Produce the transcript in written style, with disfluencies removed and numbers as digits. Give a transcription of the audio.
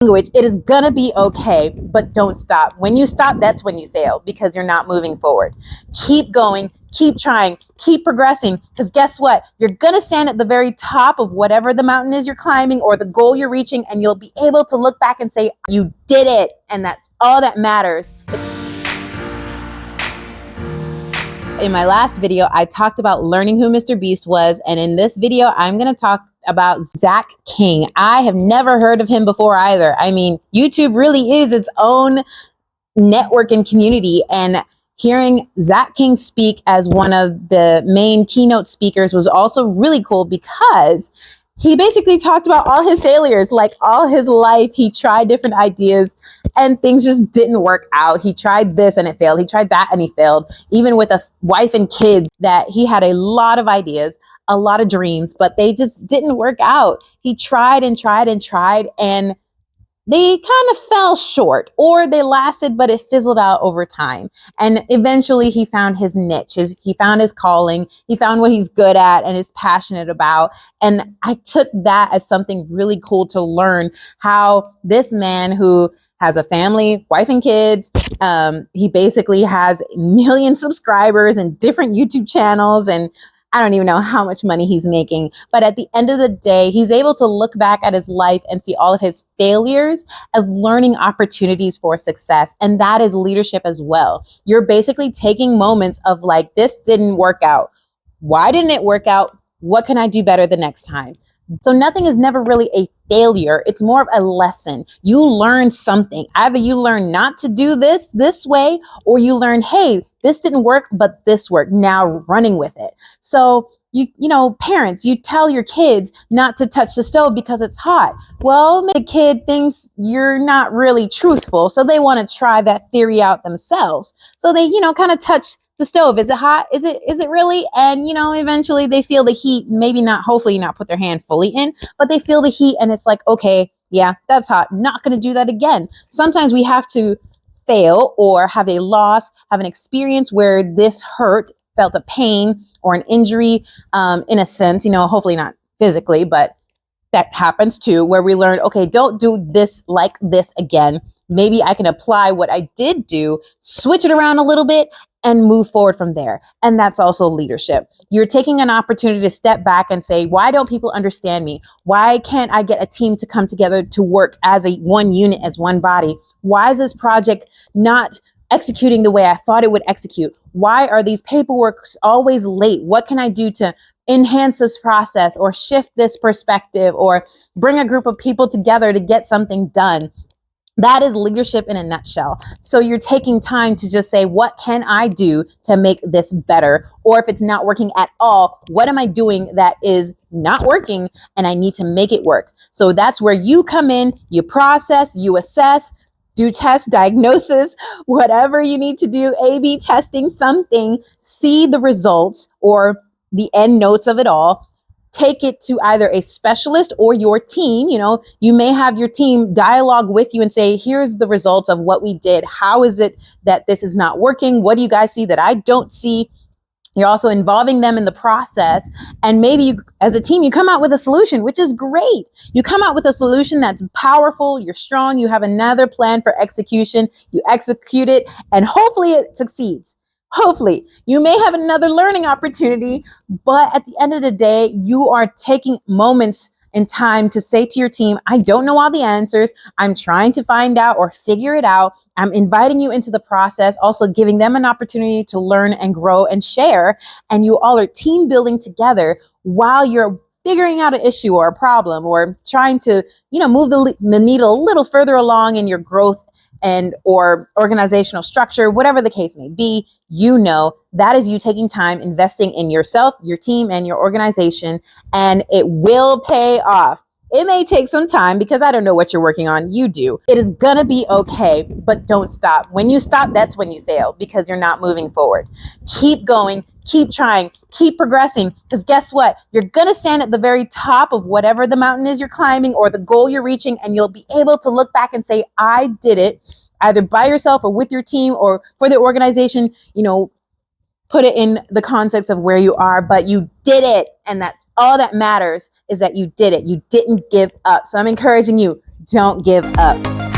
Language, it is gonna be okay, but don't stop. When you stop, that's when you fail because you're not moving forward. Keep going, keep trying, keep progressing, because guess what? You're gonna stand at the very top of whatever the mountain is you're climbing or the goal you're reaching, and you'll be able to look back and say, you did it, and that's all that matters. In my last video, I talked about learning who Mr. Beast was, and in this video, I'm going to talk about Zach King. I have never heard of him before either. I mean, YouTube really is its own network and community, and hearing Zach King speak as one of the main keynote speakers was also really cool because he basically talked about all his failures. Like all his life, he tried different ideas and things just didn't work out. He tried this and it failed. He tried that and he failed. Even with a wife and kids, that he had a lot of ideas, a lot of dreams, but they just didn't work out. He tried and tried and tried, and they kind of fell short, or they lasted, but it fizzled out over time. And eventually he found his niche, he found his calling, he found what he's good at and is passionate about. And I took that as something really cool to learn, how this man who has a family, wife and kids, he basically has a million subscribers and different YouTube channels, and I don't even know how much money he's making, but at the end of the day, he's able to look back at his life and see all of his failures as learning opportunities for success. And that is leadership as well. You're basically taking moments of like, this didn't work out. Why didn't it work out? What can I do better the next time? So nothing is never really a failure. It's more of a lesson. You learn something. Either you learn not to do this way, or you learn, hey, this didn't work, but this worked. Now running with it. So you know, parents, you tell your kids not to touch the stove because it's hot. Well, the kid thinks you're not really truthful, so they want to try that theory out themselves. So they, kind of touch the stove. Is it hot? Is it really? And, eventually they feel the heat, maybe not, hopefully not put their hand fully in, but they feel the heat and it's like, okay, yeah, that's hot. Not going to do that again. Sometimes we have to fail or have a loss, have an experience where this hurt, felt a pain or an injury, in a sense, hopefully not physically, but that happens too, where we learn, okay, don't do this like this again. Maybe I can apply what I did do, switch it around a little bit, and move forward from there. And that's also leadership. You're taking an opportunity to step back and say, why don't people understand me? Why can't I get a team to come together to work as one unit, as one body? Why is this project not executing the way I thought it would execute? Why are these paperworks always late? What can I do to enhance this process or shift this perspective or bring a group of people together to get something done? That is leadership in a nutshell. So you're taking time to just say, what can I do to make this better? Or if it's not working at all, what am I doing that is not working and I need to make it work? So that's where you come in, you process, you assess, do test, diagnosis, whatever you need to do, A/B testing something, see the results or the end notes of it all. Take it to either a specialist or your team. You may have your team dialogue with you and say, here's the results of what we did. How is it that this is not working? What do you guys see that I don't see? You're also involving them in the process. And maybe you, as a team, you come out with a solution, which is great. You come out with a solution that's powerful. You're strong. You have another plan for execution. You execute it and hopefully it succeeds. Hopefully you may have another learning opportunity, but at the end of the day, you are taking moments in time to say to your team, I don't know all the answers. I'm trying to find out or figure it out. I'm inviting you into the process, also giving them an opportunity to learn and grow and share. And you all are team building together while you're figuring out an issue or a problem or trying to, move the needle a little further along in your growth and or organizational structure, whatever the case may be. That is you taking time, investing in yourself, your team, and your organization, and it will pay off. It may take some time because I don't know what you're working on. You do. It is gonna be okay, but don't stop. When you stop, that's when you fail because you're not moving forward. Keep going, keep trying, keep progressing, because guess what? You're gonna stand at the very top of whatever the mountain is you're climbing or the goal you're reaching, and you'll be able to look back and say, I did it, either by yourself or with your team or for the organization. Put it in the context of where you are, but you did it. And that's all that matters, is that you did it. You didn't give up. So I'm encouraging you, don't give up.